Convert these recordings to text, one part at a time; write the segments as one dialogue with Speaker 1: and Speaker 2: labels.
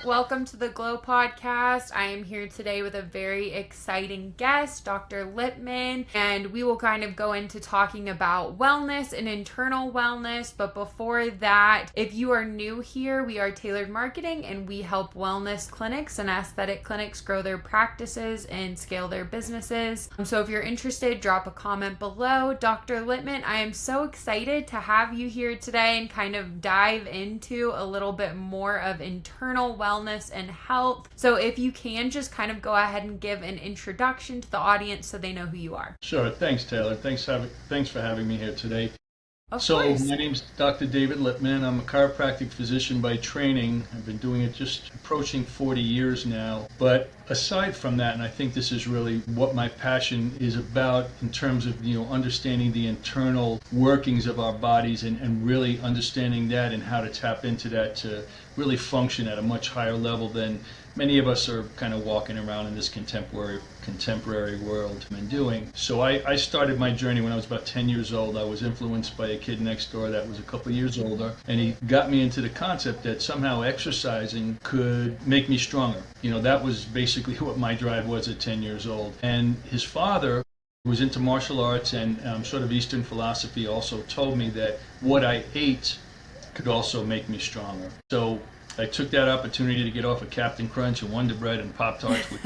Speaker 1: Welcome to the Glow Podcast. I am here today with a very exciting guest, Dr. Lipman, and we will kind of go into talking about wellness and internal wellness. But before that, if you are new here, we are Tailored Marketing and we help wellness clinics and aesthetic clinics grow their practices and scale their businesses. So if you're interested, drop a comment below. Dr. Lipman, I am so excited to have you here today and kind of dive into a little bit more of internal wellness and health. So if you can just kind of go ahead and give an introduction to the audience so they know who you are.
Speaker 2: Sure. Thanks, Taylor. Thanks for having me here today.
Speaker 1: Of course.
Speaker 2: My name's Dr. David Lipman. I'm a chiropractic physician by training. I've been doing it just approaching 40 years now. But aside from that, and I think this is really what my passion is about in terms of, understanding the internal workings of our bodies and really understanding that and how to tap into that to really function at a much higher level than many of us are kind of walking around in this contemporary world and doing. So I started my journey when I was about 10 years old. I was influenced by a kid next door that was a couple of years older, and he got me into the concept that somehow exercising could make me stronger. That was basically what my drive was at 10 years old. And his father was into martial arts and sort of Eastern philosophy, also told me that what I ate could also make me stronger. So I took that opportunity to get off of Captain Crunch and Wonder Bread and Pop-Tarts, which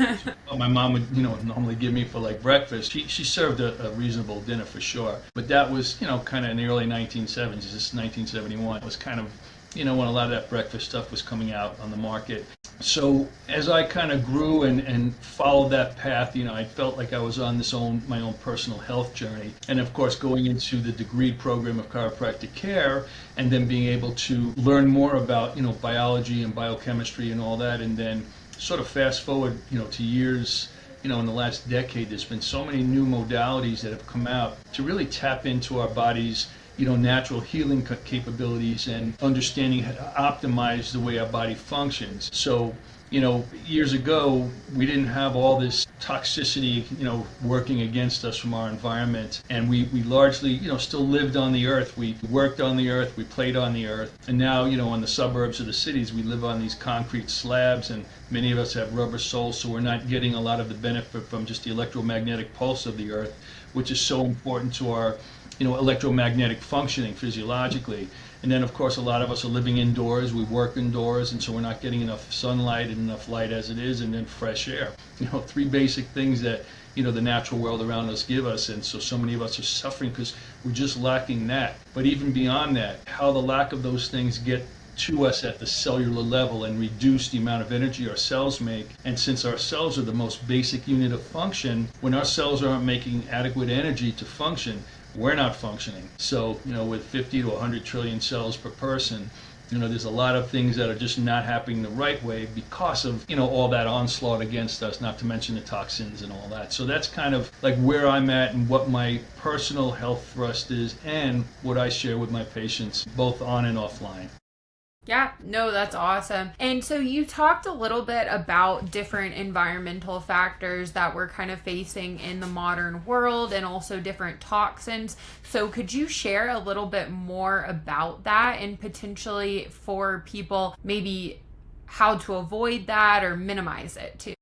Speaker 2: my mom would, normally give me for like breakfast. She served a reasonable dinner for sure. But that was, kind of in the early 1970s. This is 1971. It was kind of, when a lot of that breakfast stuff was coming out on the market. So as I kind of grew and followed that path, I felt like I was on my own personal health journey. And of course, going into the degree program of chiropractic care and then being able to learn more about, biology and biochemistry and all that. And then sort of fast forward, to years, in the last decade, there's been so many new modalities that have come out to really tap into our bodies, natural healing capabilities and understanding how to optimize the way our body functions. So, years ago, we didn't have all this toxicity, working against us from our environment. And we largely, still lived on the earth. We worked on the earth, we played on the earth. And now, in the suburbs of the cities, we live on these concrete slabs and many of us have rubber soles, so we're not getting a lot of the benefit from just the electromagnetic pulse of the earth, which is so important to our electromagnetic functioning physiologically. And then, of course, a lot of us are living indoors, we work indoors, and so we're not getting enough sunlight and enough light as it is, and then fresh air. Three basic things that, the natural world around us give us, and so many of us are suffering because we're just lacking that. But even beyond that, how the lack of those things get to us at the cellular level and reduce the amount of energy our cells make. And since our cells are the most basic unit of function, when our cells aren't making adequate energy to function, we're not functioning. So, with 50 to 100 trillion cells per person, there's a lot of things that are just not happening the right way because of, all that onslaught against us, not to mention the toxins and all that. So that's kind of like where I'm at and what my personal health thrust is and what I share with my patients, both on and offline.
Speaker 1: Yeah, no, that's awesome. And so you talked a little bit about different environmental factors that we're kind of facing in the modern world and also different toxins. So could you share a little bit more about that and potentially for people maybe how to avoid that or minimize it too?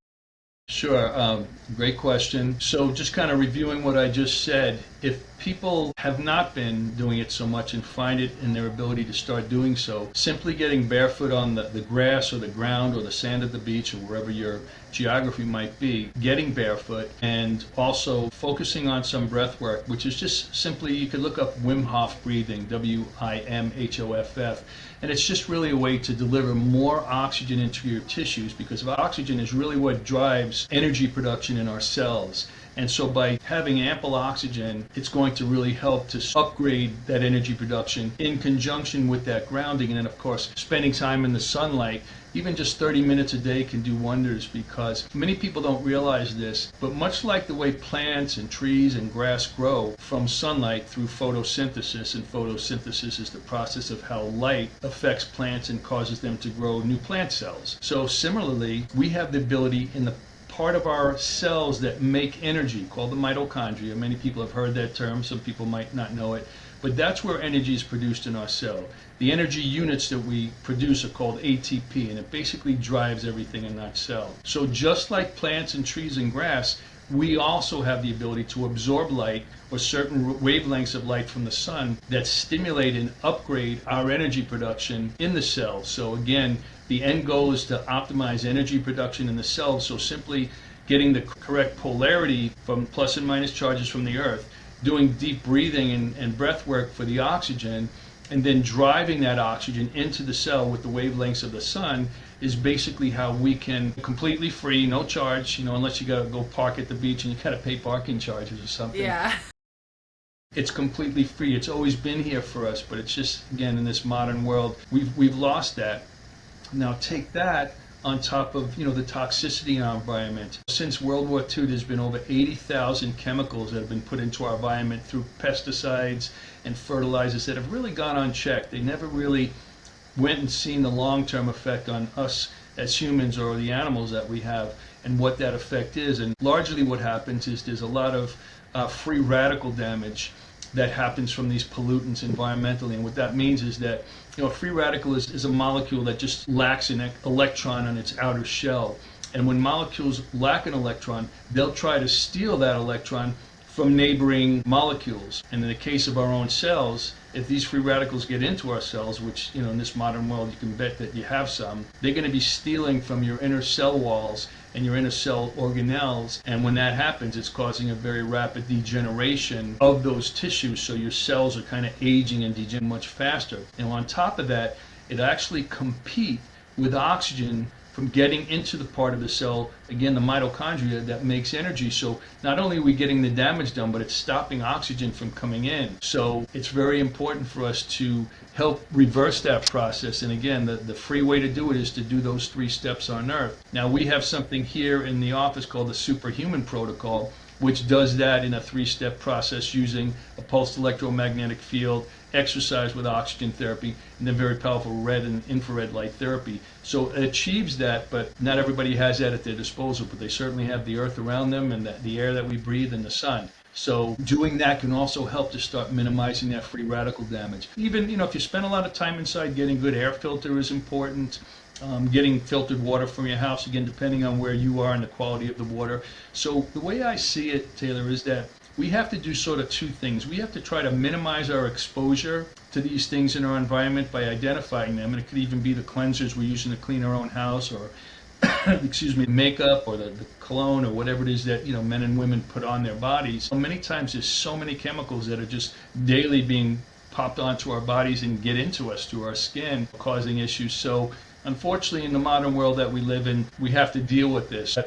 Speaker 2: Sure. Great question. So just kind of reviewing what I just said, if people have not been doing it so much and find it in their ability to start doing so, simply getting barefoot on the grass or the ground or the sand at the beach or wherever your geography might be, getting barefoot and also focusing on some breath work, which is just simply, you could look up Wim Hof breathing, WIMHOFF, and it's just really a way to deliver more oxygen into your tissues because oxygen is really what drives energy production in our cells. And so by having ample oxygen, it's going to really help to upgrade that energy production in conjunction with that grounding. And then, of course, spending time in the sunlight, even just 30 minutes a day can do wonders because many people don't realize this, but much like the way plants and trees and grass grow from sunlight through photosynthesis, and photosynthesis is the process of how light affects plants and causes them to grow new plant cells. So similarly, we have the ability in the part of our cells that make energy, called the mitochondria. Many people have heard that term, some people might not know it. But that's where energy is produced in our cell. The energy units that we produce are called ATP, and it basically drives everything in that cell. So just like plants and trees and grass, we also have the ability to absorb light or certain wavelengths of light from the sun that stimulate and upgrade our energy production in the cell. So again, the end goal is to optimize energy production in the cell. So simply getting the correct polarity from plus and minus charges from the earth, doing deep breathing and breath work for the oxygen, and then driving that oxygen into the cell with the wavelengths of the sun is basically how we can, completely free, no charge, unless you gotta go park at the beach and you gotta pay parking charges or something.
Speaker 1: Yeah.
Speaker 2: It's completely free. It's always been here for us, but it's just, again, in this modern world, we've lost that. Now take that on top of the toxicity in our environment. Since World War II, there's been over 80,000 chemicals that have been put into our environment through pesticides and fertilizers that have really gone unchecked. They never really went and seen the long-term effect on us as humans or the animals that we have and what that effect is. And largely what happens is there's a lot of free radical damage that happens from these pollutants environmentally. And what that means is that a free radical is a molecule that just lacks an electron on its outer shell. And when molecules lack an electron, they'll try to steal that electron from neighboring molecules. And in the case of our own cells, if these free radicals get into our cells, which in this modern world you can bet that you have some, they're going to be stealing from your inner cell walls and your inner cell organelles. And when that happens, it's causing a very rapid degeneration of those tissues. So your cells are kind of aging and degenerating much faster. And on top of that, it actually compete with oxygen from getting into the part of the cell, again, the mitochondria that makes energy. So not only are we getting the damage done, but it's stopping oxygen from coming in. So it's very important for us to help reverse that process. And again, the free way to do it is to do those 3 steps on Earth. Now we have something here in the office called the Superhuman Protocol, which does that in a 3-step process using a pulsed electromagnetic field, exercise with oxygen therapy, and then very powerful red and infrared light therapy. So it achieves that, but not everybody has that at their disposal, but they certainly have the earth around them and the air that we breathe and the sun. So doing that can also help to start minimizing that free radical damage. Even, if you spend a lot of time inside, getting good air filter is important. Getting filtered water from your house, again, depending on where you are and the quality of the water. So the way I see it, Taylor, is that we have to do sort of 2 things. We have to try to minimize our exposure to these things in our environment by identifying them, and it could even be the cleansers we're using to clean our own house, or makeup, or the cologne, or whatever it is that men and women put on their bodies. So many times there's so many chemicals that are just daily being popped onto our bodies and get into us through our skin, causing issues. So unfortunately, in the modern world that we live in, we have to deal with this.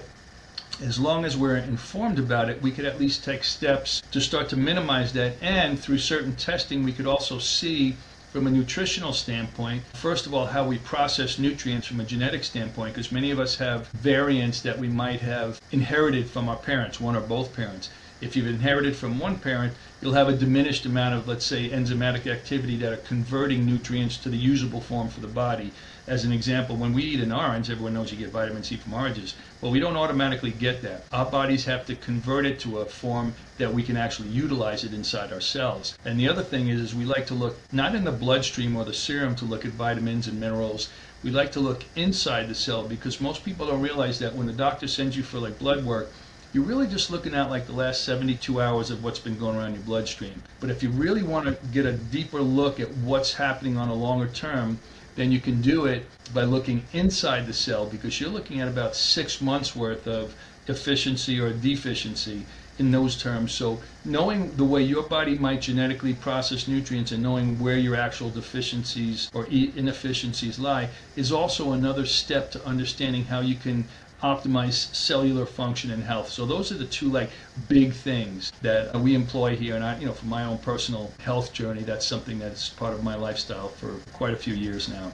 Speaker 2: As long as we're informed about it, we could at least take steps to start to minimize that. And through certain testing, we could also see from a nutritional standpoint, first of all, how we process nutrients from a genetic standpoint, because many of us have variants that we might have inherited from our parents, one or both parents. If you've inherited from one parent, you'll have a diminished amount of, let's say, enzymatic activity that are converting nutrients to the usable form for the body. As an example, when we eat an orange, everyone knows you get vitamin C from oranges. Well, we don't automatically get that. Our bodies have to convert it to a form that we can actually utilize it inside our cells. And the other thing is we like to look not in the bloodstream or the serum to look at vitamins and minerals. We like to look inside the cell, because most people don't realize that when the doctor sends you for like blood work, you're really just looking at like the last 72 hours of what's been going around your bloodstream. But if you really want to get a deeper look at what's happening on a longer term, then you can do it by looking inside the cell, because you're looking at about 6 months worth of efficiency or deficiency in those terms. So knowing the way your body might genetically process nutrients and knowing where your actual deficiencies or inefficiencies lie is also another step to understanding how you can optimize cellular function and health. So those are the 2 big things that we employ here. And I, for my own personal health journey, that's something that's part of my lifestyle for quite a few years now.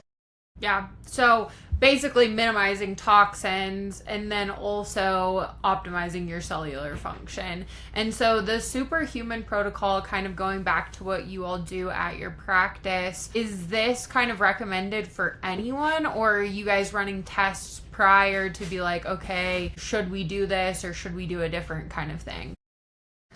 Speaker 1: Yeah. So basically minimizing toxins and then also optimizing your cellular function. And so the Superhuman Protocol, kind of going back to what you all do at your practice, is this kind of recommended for anyone, or are you guys running tests prior to be like, okay, should we do this or should we do a different kind of thing?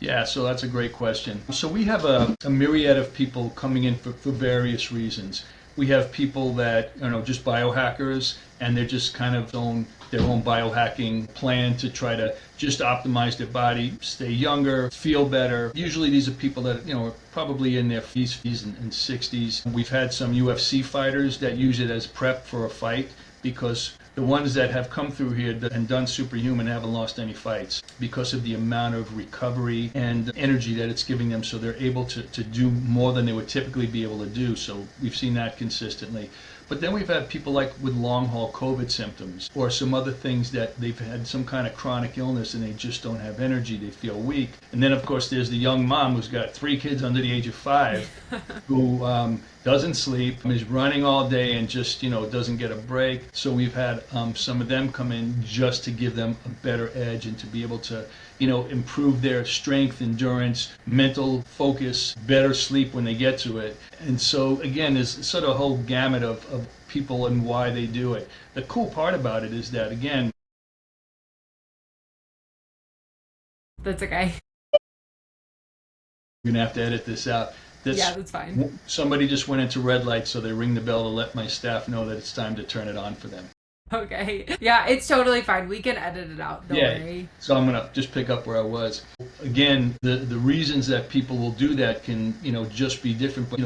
Speaker 2: Yeah, so that's a great question. So we have a myriad of people coming in for various reasons. We have people that, just biohackers, and they're just kind of their own biohacking plan to try to just optimize their body, stay younger, feel better. Usually these are people that, are probably in their 50s and 60s. We've had some UFC fighters that use it as prep for a fight, because the ones that have come through here and done Superhuman haven't lost any fights because of the amount of recovery and energy that it's giving them, so they're able to do more than they would typically be able to do. So we've seen that consistently. But then we've had people like with long haul COVID symptoms or some other things that they've had some kind of chronic illness and they just don't have energy, they feel weak. And then of course there's the young mom who's got 3 kids under the age of 5 who doesn't sleep, is running all day and just, doesn't get a break. So we've had some of them come in just to give them a better edge and to be able to, improve their strength, endurance, mental focus, better sleep when they get to it. And so again, there's sort of a whole gamut of people and why they do it. The cool part about it is that, again,
Speaker 1: That's okay.
Speaker 2: you're gonna have to edit this out.
Speaker 1: Yeah, that's fine.
Speaker 2: Somebody just went into red light, so they ring the bell to let my staff know that it's time to turn it on for them.
Speaker 1: Okay. Yeah, it's totally fine. We can edit it out. Don't worry.
Speaker 2: So I'm gonna just pick up where I was. Again, the reasons that people will do that can, just be different. But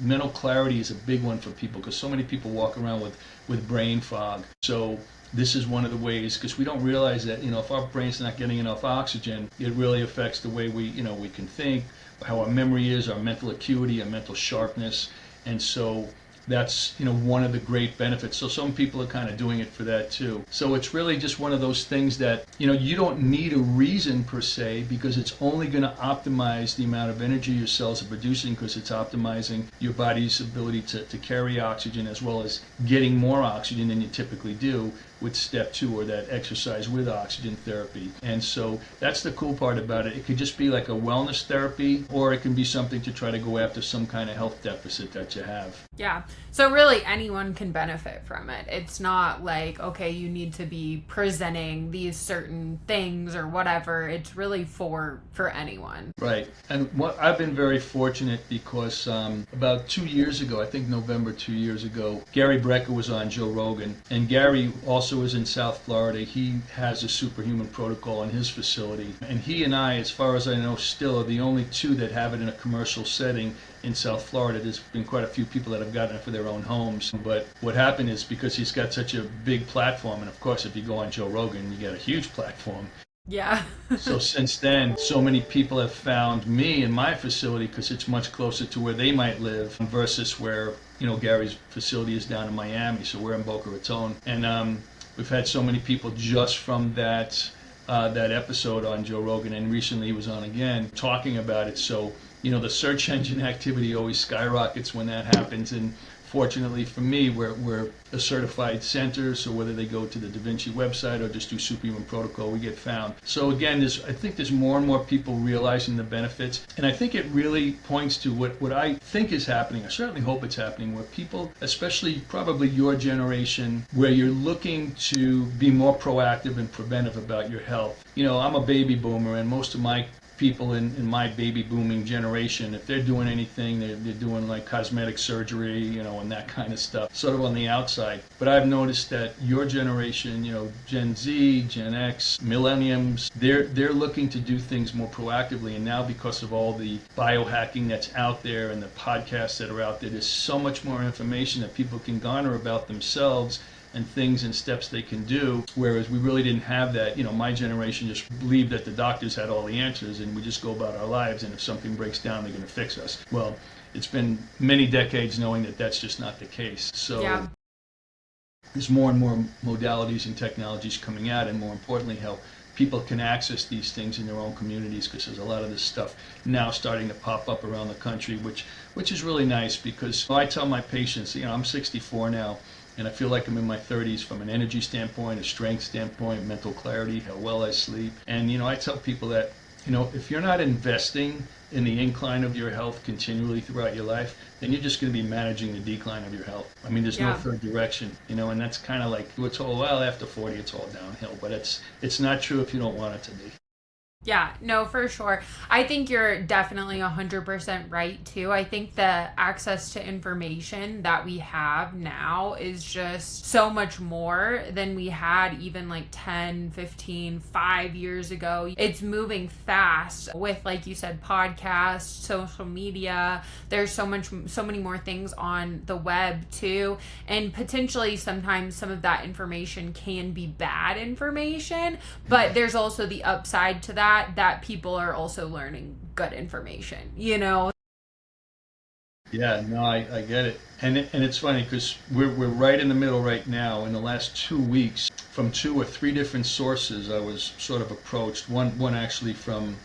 Speaker 2: mental clarity is a big one for people, because so many people walk around with brain fog. So this is one of the ways, because we don't realize that, if our brain's not getting enough oxygen, it really affects the way we can think, how our memory is, our mental acuity, our mental sharpness. And so that's one of the great benefits. So some people are kind of doing it for that too. So it's really just one of those things that you don't need a reason per se, because it's only going to optimize the amount of energy your cells are producing, because it's optimizing your body's ability to carry oxygen, as well as getting more oxygen than you typically do with step 2, or that exercise with oxygen therapy. And so that's the cool part about it. It could just be like a wellness therapy, or it can be something to try to go after some kind of health deficit that you have.
Speaker 1: Yeah. So really anyone can benefit from it. It's not like, okay, you need to be presenting these certain things or whatever. It's really for anyone.
Speaker 2: Right. And I've been very fortunate, because about 2 years ago, I think November 2 years ago, Gary Brecker was on Joe Rogan, and Gary also is in South Florida. He has a Superhuman Protocol in his facility, and he and I, as far as I know, still are the only 2 that have it in a commercial setting in South Florida. There's been quite a few people that have gotten it for their own homes. But what happened is, because he's got such a big platform, and of course if you go on Joe Rogan, you get a huge platform.
Speaker 1: Yeah.
Speaker 2: So since then, so many people have found me in my facility, because it's much closer to where they might live versus where, Gary's facility is down in Miami. So we're in Boca Raton. And we've had so many people just from that episode on Joe Rogan, and recently he was on again talking about it. So, the search engine activity always skyrockets when that happens. And fortunately for me, we're a certified center, so whether they go to the Da Vinci website or just do Superhuman Protocol, we get found. So again, I think there's more and more people realizing the benefits, and I think it really points to what I think is happening. I certainly hope it's happening, where people, especially probably your generation, where you're looking to be more proactive and preventive about your health. I'm a baby boomer, and most of my people in my baby booming generation, if they're doing anything, they're doing like cosmetic surgery, and that kind of stuff, sort of on the outside. But I've noticed that your generation, Gen Z, Gen X, millenniums, they're looking to do things more proactively. And now, because of all the biohacking that's out there and the podcasts that are out there, there's so much more information that people can garner about themselves and things and steps they can do, whereas we really didn't have that. My generation just believed that the doctors had all the answers, and we just go about our lives, and if something breaks down, they're going to fix us. Well, it's been many decades knowing that that's just not the case. So yeah. There's more and more modalities and technologies coming out, and more importantly, how people can access these things in their own communities, because there's a lot of this stuff now starting to pop up around the country, which is really nice. Because I tell my patients, I'm 64 now, and I feel like I'm in my 30s from an energy standpoint, a strength standpoint, mental clarity, how well I sleep. And, I tell people that, if you're not investing in the incline of your health continually throughout your life, then you're just going to be managing the decline of your health. I mean, there's no third direction, and that's kind of like, we're told, well, after 40, it's all downhill. But it's not true if you don't want it to be.
Speaker 1: Yeah, no, for sure. I think you're definitely 100% right too. I think the access to information that we have now is just so much more than we had even like 10, 15, 5 years ago. It's moving fast with, like you said, podcasts, social media. There's so many more things on the web too. And potentially sometimes some of that information can be bad information, but there's also the upside to that people are also learning good information, you know?
Speaker 2: Yeah, no, I get it. And it's funny because we're right in the middle right now. In the last 2 weeks, from 2 or 3 different sources, I was sort of approached. One actually from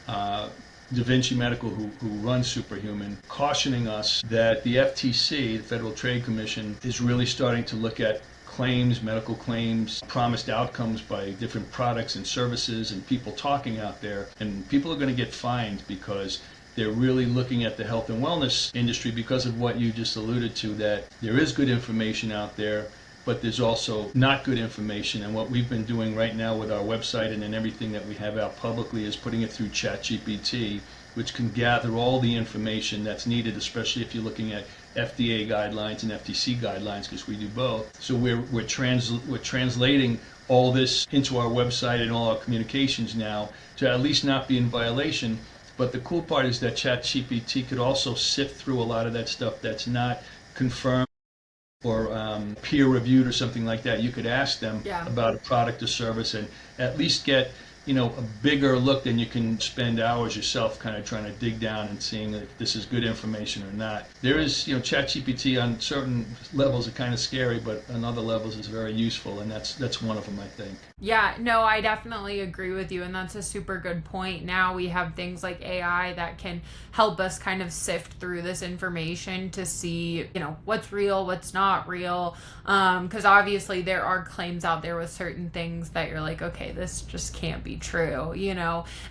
Speaker 2: Da Vinci Medical, who runs Superhuman, cautioning us that the FTC, the Federal Trade Commission, is really starting to look at claims, medical claims, promised outcomes by different products and services and people talking out there. And people are going to get fined because they're really looking at the health and wellness industry because of what you just alluded to, that there is good information out there, but there's also not good information. And what we've been doing right now with our website and then everything that we have out publicly is putting it through ChatGPT, which can gather all the information that's needed, especially if you're looking at FDA guidelines and FTC guidelines, because we do both. So we're translating all this into our website and all our communications now to at least not be in violation. But the cool part is that ChatGPT could also sift through a lot of that stuff that's not confirmed or peer reviewed or something like that. You could ask them about a product or service and at least get a bigger look than you can spend hours yourself kind of trying to dig down and seeing if this is good information or not. There is, ChatGPT on certain levels are kind of scary, but on other levels is very useful, and that's one of them, I think.
Speaker 1: Yeah, no, I definitely agree with you, and that's a super good point. Now we have things like AI that can help us kind of sift through this information to see, what's real, what's not real, because obviously there are claims out there with certain things that you're like, okay, this just can't be true,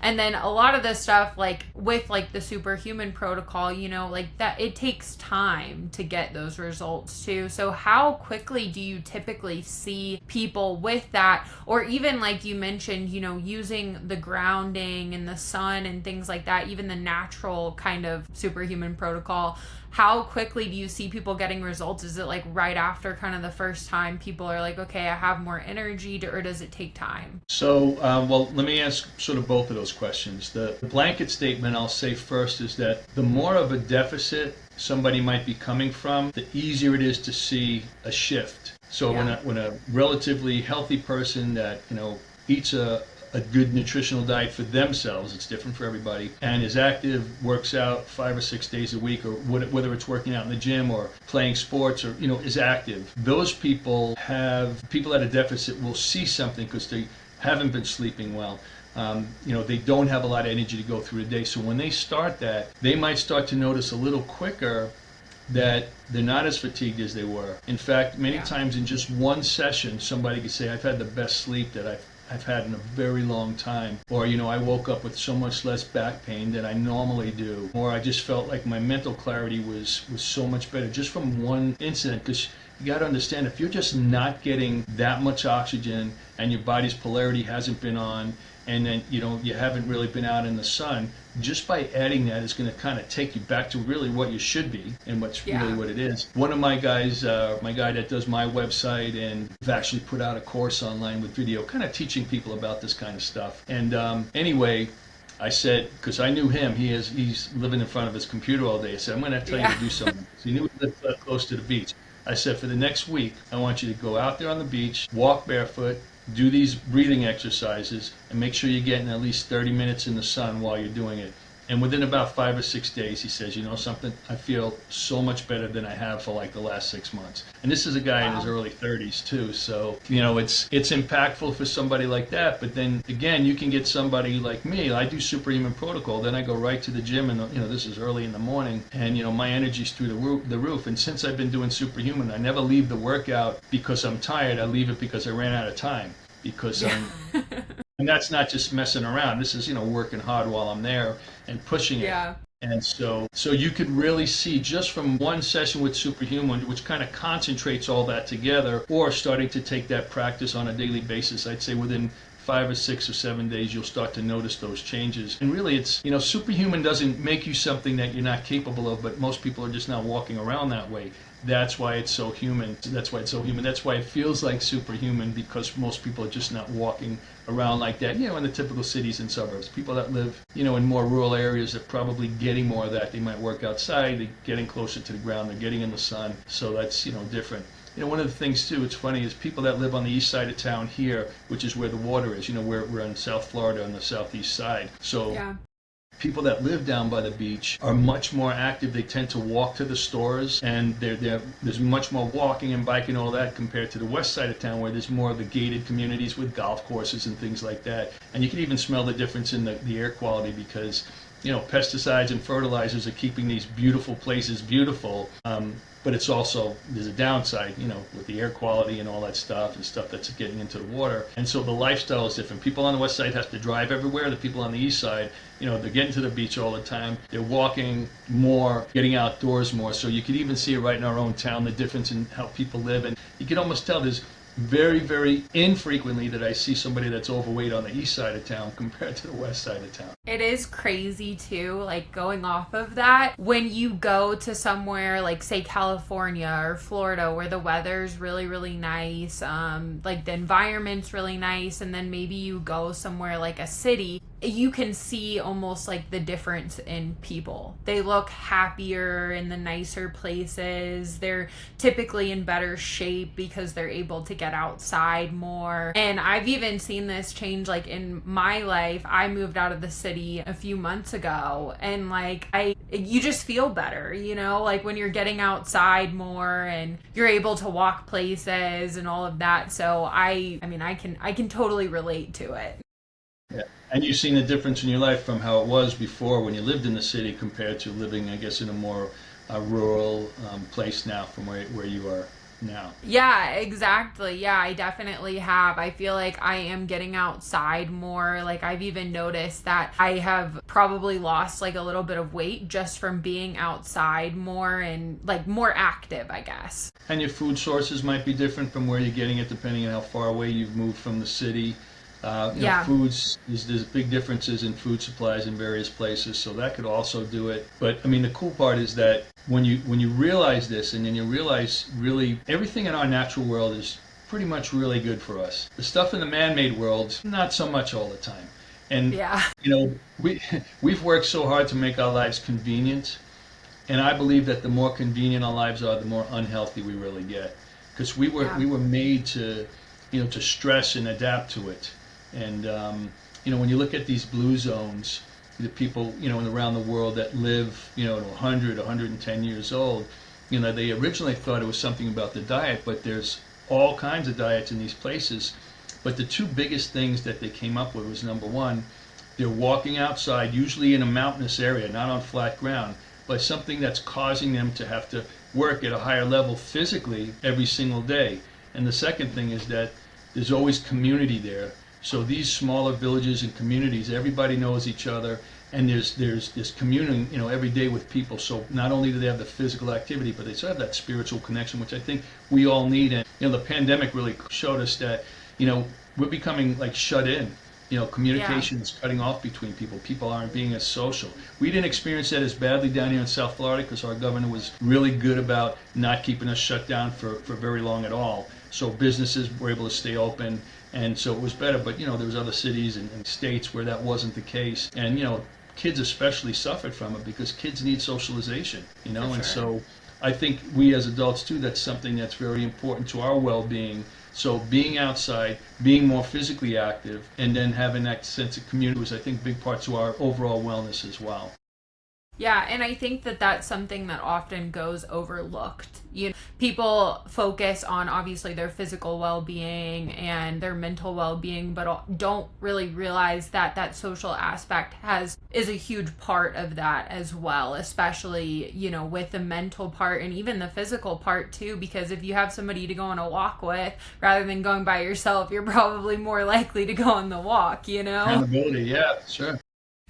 Speaker 1: and then a lot of this stuff, like with like the Superhuman Protocol, like that, it takes time to get those results too. So how quickly do you typically see people with that, or even like you mentioned, using the grounding and the sun and things like that, even the natural kind of Superhuman Protocol? How quickly do you see people getting results? Is it like right after kind of the first time people are like, okay, I have more energy, or does it take time?
Speaker 2: So, well, let me ask sort of both of those questions. The blanket statement I'll say first is that the more of a deficit somebody might be coming from, the easier it is to see a shift. So when a relatively healthy person that, eats a good nutritional diet for themselves, it's different for everybody, and is active, works out 5 or 6 days a week, or whether it's working out in the gym or playing sports, or is active, those people at a deficit will see something because they haven't been sleeping well. They don't have a lot of energy to go through the day. So when they start that, they might start to notice a little quicker that they're not as fatigued as they were. In fact, many times in just one session, somebody could say, I've had the best sleep that I've had in a very long time, or I woke up with so much less back pain than I normally do, or I just felt like my mental clarity was so much better just from one incident. Because you got to understand, if you're just not getting that much oxygen and your body's polarity hasn't been on, and then you haven't really been out in the sun, just by adding that is going to kind of take you back to really what you should be and what's really what it is. One of my guys, my guy that does my website, and I've actually put out a course online with video kind of teaching people about this kind of stuff. And anyway, I said, because I knew him, he's living in front of his computer all day. I said, I'm going to tell you to do something. So he knew he lived close to the beach. I said, for the next week, I want you to go out there on the beach, walk barefoot, do these breathing exercises, and make sure you're getting at least 30 minutes in the sun while you're doing it. And within about 5 or 6 days, he says, something, I feel so much better than I have for like the last 6 months. And this is a guy in his early 30s too. So, it's impactful for somebody like that. But then again, you can get somebody like me. I do Superhuman Protocol. Then I go right to the gym, and this is early in the morning, and my energy's through the roof. And since I've been doing Superhuman, I never leave the workout because I'm tired. I leave it because I ran out of time. Because and that's not just messing around. This is, working hard while I'm there and pushing it.
Speaker 1: Yeah.
Speaker 2: And so you could really see just from one session with Superhuman, which kind of concentrates all that together, or starting to take that practice on a daily basis, I'd say within 5 or 6 or 7 days, you'll start to notice those changes. And really, it's, Superhuman doesn't make you something that you're not capable of, but most people are just not walking around that way. That's why it's so human. That's why it's so human. That's why it feels like superhuman, because most people are just not walking around like that, in the typical cities and suburbs. People that live, in more rural areas are probably getting more of that. They might work outside, they're getting closer to the ground, they're getting in the sun. So that's, different. One of the things too, it's funny, is people that live on the east side of town here, which is where the water is, we're in South Florida on the southeast side. So yeah. People that live down by the beach are much more active. They tend to walk to the stores, and there's much more walking and biking and all that compared to the west side of town, where there's more of the gated communities with golf courses and things like that. And you can even smell the difference in the air quality, because pesticides and fertilizers are keeping these beautiful places beautiful. But it's also, there's a downside, with the air quality and all that stuff, and stuff that's getting into the water. And so the lifestyle is different. People on the west side have to drive everywhere. The people on the east side, they're getting to the beach all the time. They're walking more, getting outdoors more. So you could even see it right in our own town, the difference in how people live. And you can almost tell there's very, very infrequently that I see somebody that's overweight on the east side of town compared to the west side of town.
Speaker 1: It is crazy too, like going off of that, when you go to somewhere like say California or Florida where the weather's really, really nice, like the environment's really nice, and then maybe you go somewhere like a city, you can see almost like the difference in people. They look happier in the nicer places. They're typically in better shape because they're able to get outside more. And I've even seen this change like in my life. I moved out of the city a few months ago, and like you just feel better, like when you're getting outside more and you're able to walk places and all of that. So I can totally relate to it.
Speaker 2: Yeah. And you've seen the difference in your life from how it was before when you lived in the city compared to living, I guess, in a more rural place now from where you are now.
Speaker 1: Yeah, exactly. Yeah, I definitely have. I feel like I am getting outside more. Like I've even noticed that I have probably lost like a little bit of weight just from being outside more and like more active, I guess.
Speaker 2: And your food sources might be different from where you're getting it depending on how far away you've moved from the city. Foods, there's big differences in food supplies in various places, so that could also do it. But the cool part is that when you realize this, and then you realize really everything in our natural world is pretty much really good for us. The stuff in the man-made world, not so much all the time. And we've worked so hard to make our lives convenient, and I believe that the more convenient our lives are, the more unhealthy we really get, because we were made to to stress and adapt to it. And, when you look at these blue zones, the people, around the world that live, to 100, 110 years old, they originally thought it was something about the diet, but there's all kinds of diets in these places. But the two biggest things that they came up with was, number one, they're walking outside, usually in a mountainous area, not on flat ground, but something that's causing them to have to work at a higher level physically every single day. And the second thing is that there's always community there. So these smaller villages and communities, everybody knows each other, and there's this communing, every day with people. So not only do they have the physical activity, but they still have that spiritual connection, which I think we all need. And the pandemic really showed us that, we're becoming like shut in. Communication is cutting off between people. People aren't being as social. We didn't experience that as badly down here in South Florida because our governor was really good about not keeping us shut down for very long at all. So businesses were able to stay open, and so it was better. But there was other cities and states where that wasn't the case, and kids especially suffered from it because kids need socialization. And so I think we as adults too, that's something that's very important to our well-being. So being outside, being more physically active, and then having that sense of community was, I think, big part to our overall wellness as well.
Speaker 1: Yeah, and I think that that's something that often goes overlooked. People focus on obviously their physical well-being and their mental well-being, but don't really realize that that social aspect is a huge part of that as well, especially, with the mental part and even the physical part too, because if you have somebody to go on a walk with rather than going by yourself, you're probably more likely to go on the walk,
Speaker 2: Accountability, yeah, sure.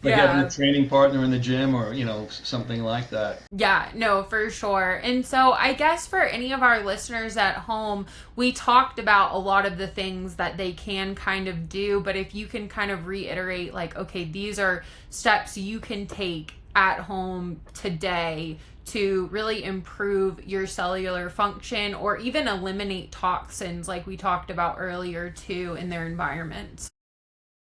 Speaker 2: Like having
Speaker 1: Yeah.
Speaker 2: a training partner in the gym or, something like that.
Speaker 1: Yeah, no, for sure. And so I guess for any of our listeners at home, we talked about a lot of the things that they can kind of do, but if you can kind of reiterate, like, okay, these are steps you can take at home today to really improve your cellular function or even eliminate toxins like we talked about earlier too in their environments.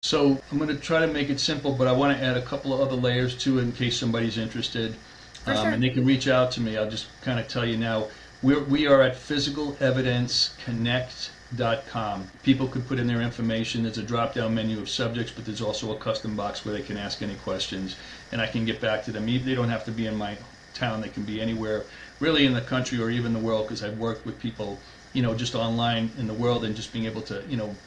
Speaker 2: So I'm going to try to make it simple, but I want to add a couple of other layers to it in case somebody's interested.
Speaker 1: For sure.
Speaker 2: And they can reach out to me. I'll just kind of tell you now. We are at physicalevidenceconnect.com. People could put in their information. There's a drop-down menu of subjects, but there's also a custom box where they can ask any questions, and I can get back to them. They don't have to be in my town. They can be anywhere, really, in the country or even the world, because I've worked with people just online in the world and just being able to,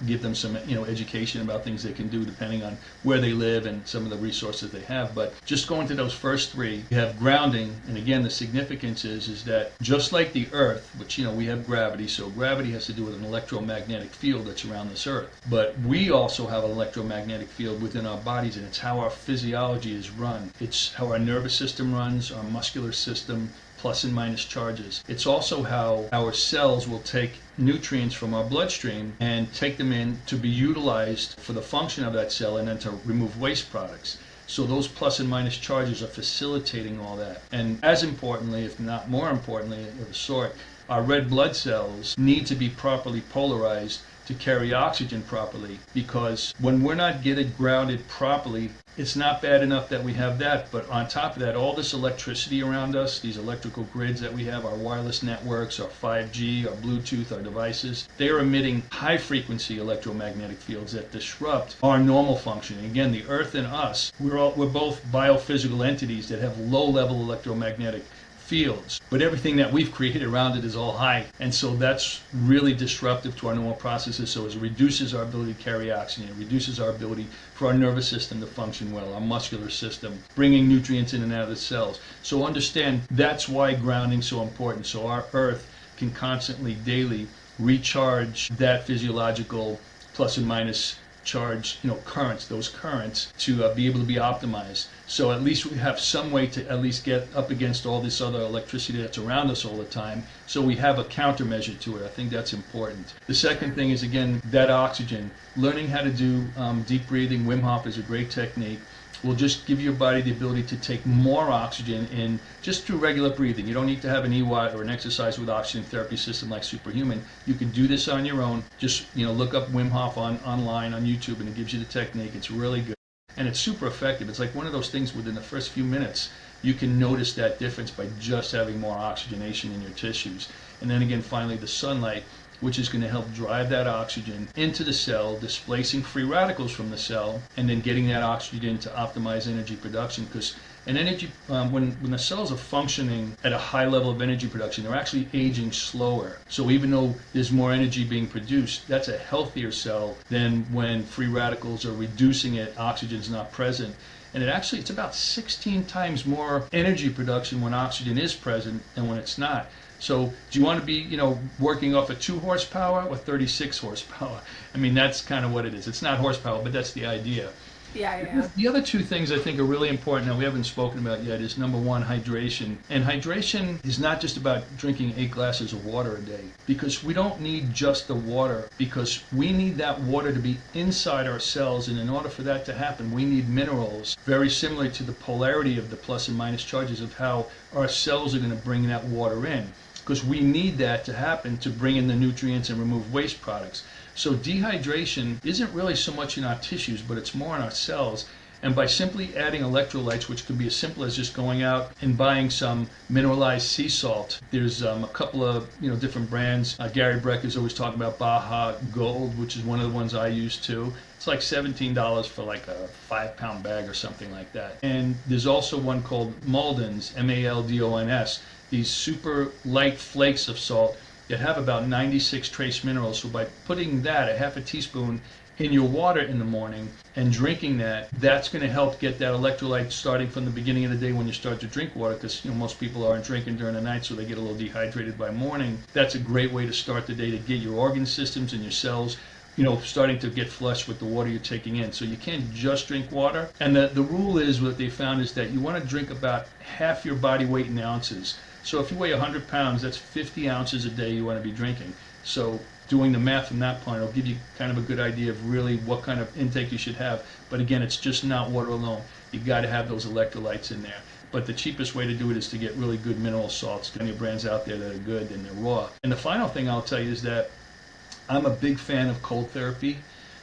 Speaker 2: give them some, education about things they can do depending on where they live and some of the resources they have. But just going to those first three, you have grounding. And again, the significance is that just like the earth, which, we have gravity. So gravity has to do with an electromagnetic field that's around this earth. But we also have an electromagnetic field within our bodies, and it's how our physiology is run. It's how our nervous system runs, our muscular system, plus and minus charges. It's also how our cells will take nutrients from our bloodstream and take them in to be utilized for the function of that cell and then to remove waste products. So those plus and minus charges are facilitating all that. And as importantly, if not more importantly of a sort, our red blood cells need to be properly polarized to carry oxygen properly, because when we're not getting grounded properly, it's not bad enough that we have that, but on top of that, all this electricity around us, these electrical grids that we have, our wireless networks, our 5G, our Bluetooth, our devices, they are emitting high frequency electromagnetic fields that disrupt our normal functioning. Again, the earth and us, we're both biophysical entities that have low level electromagnetic fields, but everything that we've created around it is all high, and so that's really disruptive to our normal processes. So it reduces our ability to carry oxygen, it reduces our ability for our nervous system to function well, our muscular system, bringing nutrients in and out of the cells. So understand that's why grounding is so important, so our earth can constantly, daily recharge that physiological plus and minus charge, currents, those currents, to be able to be optimized. So at least we have some way to at least get up against all this other electricity that's around us all the time. So we have a countermeasure to it. I think that's important. The second thing is, again, that oxygen. Learning how to do deep breathing. Wim Hof is a great technique. Will just give your body the ability to take more oxygen in just through regular breathing. You don't need to have an EWAT or an exercise with oxygen therapy system like Superhuman. You can do this on your own. Just look up Wim Hof online on YouTube, and it gives you the technique. It's really good, and it's super effective. It's like one of those things within the first few minutes you can notice that difference by just having more oxygenation in your tissues. And then again, finally, the sunlight, which is going to help drive that oxygen into the cell, displacing free radicals from the cell, and then getting that oxygen to optimize energy production. Because when the cells are functioning at a high level of energy production, they're actually aging slower. So even though there's more energy being produced, that's a healthier cell than when free radicals are reducing it, oxygen's not present. And it's about 16 times more energy production when oxygen is present than when it's not. So do you want to be, working off of 2 horsepower or 36 horsepower? I mean, that's kind of what it is. It's not horsepower, but that's the idea.
Speaker 1: Yeah.
Speaker 2: The other 2 things I think are really important that we haven't spoken about yet is, number 1, hydration. And hydration is not just about drinking 8 glasses of water a day, because we don't need just the water, because we need that water to be inside our cells, and in order for that to happen, we need minerals, very similar to the polarity of the plus and minus charges of how our cells are going to bring that water in, because we need that to happen to bring in the nutrients and remove waste products. So dehydration isn't really so much in our tissues, but it's more in our cells. And by simply adding electrolytes, which can be as simple as just going out and buying some mineralized sea salt. There's a couple of different brands. Gary Breck is always talking about Baja Gold, which is one of the ones I use too. It's like $17 for like a 5-pound bag or something like that. And there's also one called Maldon's, Maldons. These super light flakes of salt that have about 96 trace minerals. So by putting that, a half a teaspoon, in your water in the morning and drinking that, that's going to help get that electrolyte starting from the beginning of the day when you start to drink water, because most people aren't drinking during the night, so they get a little dehydrated by morning. That's a great way to start the day to get your organ systems and your cells starting to get flushed with the water you're taking in. So you can't just drink water. And the rule is, what they found is that you want to drink about half your body weight in ounces. So if you weigh 100 pounds, that's 50 ounces a day you want to be drinking. So doing the math from that point will give you kind of a good idea of really what kind of intake you should have. But again, it's just not water alone. You got to have those electrolytes in there. But the cheapest way to do it is to get really good mineral salts. There are brands out there that are good and they're raw. And the final thing I'll tell you is that I'm a big fan of cold therapy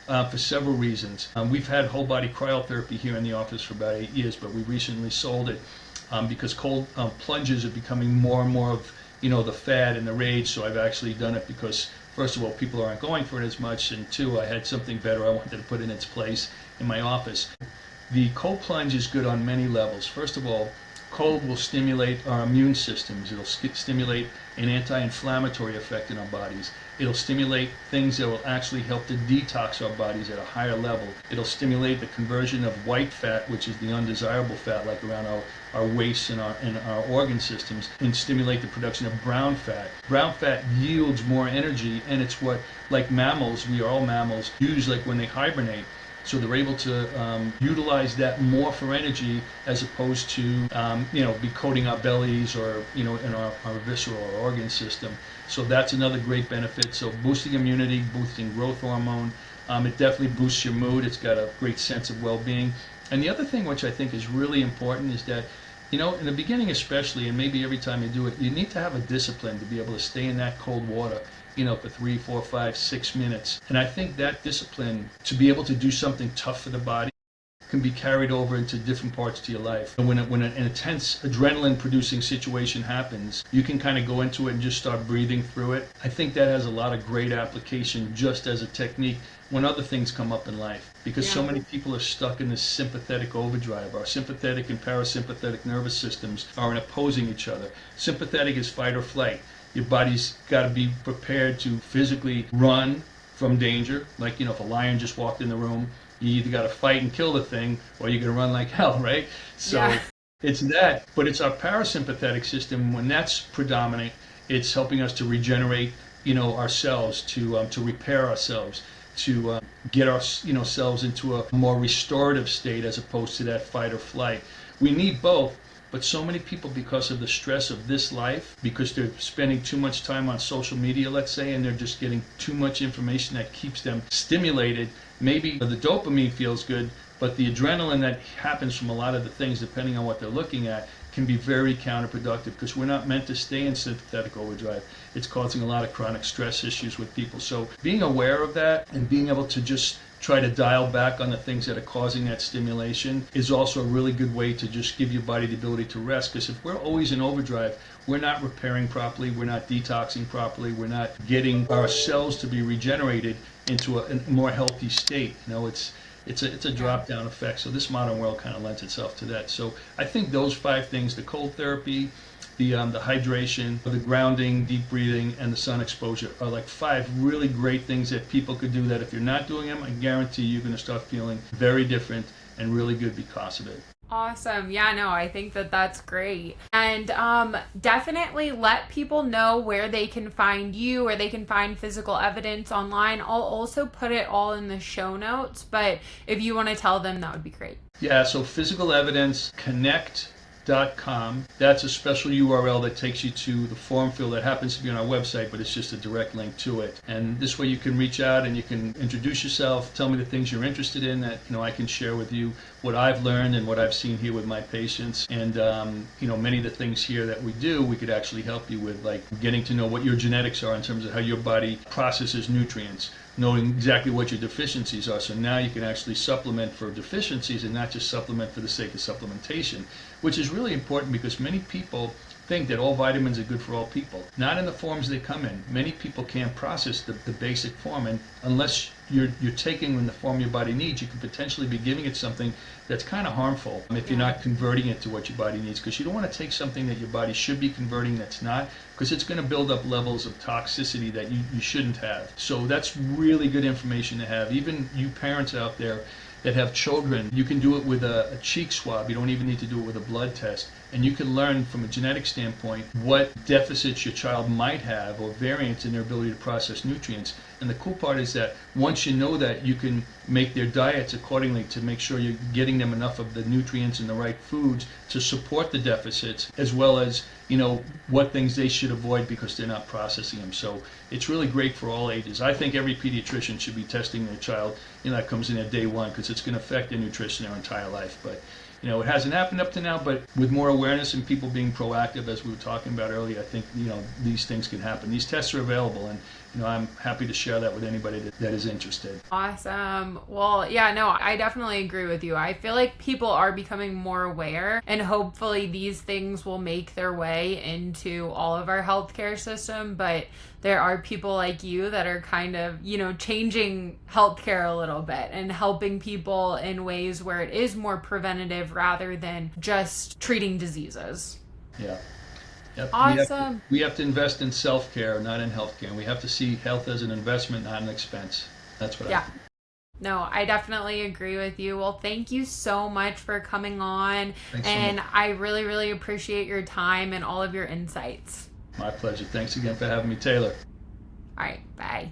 Speaker 2: for several reasons. We've had whole body cryotherapy here in the office for about 8 years, but we recently sold it because cold plunges are becoming more and more of the fad and the rage. So I've actually done it because, first of all, people aren't going for it as much, and two, I had something better I wanted to put in its place in my office. The cold plunge is good on many levels. First of all, cold will stimulate our immune systems. It'll stimulate an anti-inflammatory effect in our bodies. It'll stimulate things that will actually help to detox our bodies at a higher level. It'll stimulate the conversion of white fat, which is the undesirable fat, like around our waist and our organ systems, and stimulate the production of brown fat. Brown fat yields more energy, and it's what, like mammals, we are all mammals, use like when they hibernate. So they're able to utilize that more for energy as opposed to, be coating our bellies or, in our visceral or organ system. So that's another great benefit. So boosting immunity, boosting growth hormone. It definitely boosts your mood. It's got a great sense of well-being. And the other thing which I think is really important is that, in the beginning especially, and maybe every time you do it, you need to have a discipline to be able to stay in that cold water, for 3, 4, 5, 6 minutes. And I think that discipline to be able to do something tough for the body can be carried over into different parts to your life. And when an intense adrenaline producing situation happens, you can kind of go into it and just start breathing through it. I think that has a lot of great application just as a technique when other things come up in life, because so many people are stuck in this sympathetic overdrive. Our sympathetic and parasympathetic nervous systems are opposing each other. Sympathetic is fight or flight. Your body's got to be prepared to physically run from danger. Like, if a lion just walked in the room, you either got to fight and kill the thing, or you're going to run like hell, right? So it's that. But it's our parasympathetic system. When that's predominant, it's helping us to regenerate, ourselves, to repair ourselves, to get our, selves into a more restorative state as opposed to that fight or flight. We need both. But so many people, because of the stress of this life, because they're spending too much time on social media, let's say, and they're just getting too much information that keeps them stimulated. Maybe the dopamine feels good, but the adrenaline that happens from a lot of the things, depending on what they're looking at, can be very counterproductive, because we're not meant to stay in sympathetic overdrive. It's causing a lot of chronic stress issues with people. So being aware of that and being able to just try to dial back on the things that are causing that stimulation is also a really good way to just give your body the ability to rest. Because if we're always in overdrive, we're not repairing properly, we're not detoxing properly, we're not getting our cells to be regenerated into a more healthy state. It's a drop-down effect. So this modern world kind of lends itself to that. So I think those 5 things, the cold therapy, the hydration, the grounding, deep breathing, and the sun exposure are like 5 really great things that people could do, that if you're not doing them, I guarantee you're going to start feeling very different and really good because of it.
Speaker 1: Awesome. Yeah, no, I think that's great. And definitely let people know where they can find you, where they can find physical evidence online. I'll also put it all in the show notes, but if you want to tell them, that would be great.
Speaker 2: Yeah, so Physical Evidence Connect.com. That's a special URL that takes you to the form field that happens to be on our website, but it's just a direct link to it. And this way you can reach out and you can introduce yourself, tell me the things you're interested in that I can share with you what I've learned and what I've seen here with my patients. And many of the things here that we do, we could actually help you with, like getting to know what your genetics are in terms of how your body processes nutrients, knowing exactly what your deficiencies are. So now you can actually supplement for deficiencies and not just supplement for the sake of supplementation, which is really important because many people think that all vitamins are good for all people. Not in the forms they come in. Many people can't process the basic form, and unless you're taking in the form your body needs, you could potentially be giving it something that's kind of harmful if you're not converting it to what your body needs, because you don't want to take something that your body should be converting that's not, because it's going to build up levels of toxicity that you shouldn't have. So that's really good information to have. Even you parents out there, that have children. You can do it with a cheek swab. You don't even need to do it with a blood test. And you can learn from a genetic standpoint what deficits your child might have or variants in their ability to process nutrients. And the cool part is that once you know that, you can make their diets accordingly to make sure you're getting them enough of the nutrients and the right foods to support the deficits, as well as, you know, what things they should avoid because they're not processing them. So it's really great for all ages. I think every pediatrician should be testing their child, you know, that comes in at day one, because it's going to affect their nutrition their entire life. But you know, it hasn't happened up to now, but with more awareness and people being proactive, as we were talking about earlier, I think, you know, these things can happen. These tests are available, and, you know, I'm happy to share that with anybody that is interested.
Speaker 1: Awesome. Well, yeah, no, I definitely agree with you. I feel like people are becoming more aware, and hopefully these things will make their way into all of our healthcare system. But there are people like you that are kind of, you know, changing healthcare a little bit and helping people in ways where it is more preventative rather than just treating diseases.
Speaker 2: Yeah. Yep.
Speaker 1: Awesome.
Speaker 2: We have to invest in self-care, not in healthcare. And we have to see health as an investment, not an expense. That's what I think.
Speaker 1: No, I definitely agree with you. Well, thank you so much for coming on.
Speaker 2: Thanks so
Speaker 1: And
Speaker 2: much.
Speaker 1: I really, really appreciate your time and all of your insights.
Speaker 2: My pleasure. Thanks again for having me, Taylor.
Speaker 1: All right, bye.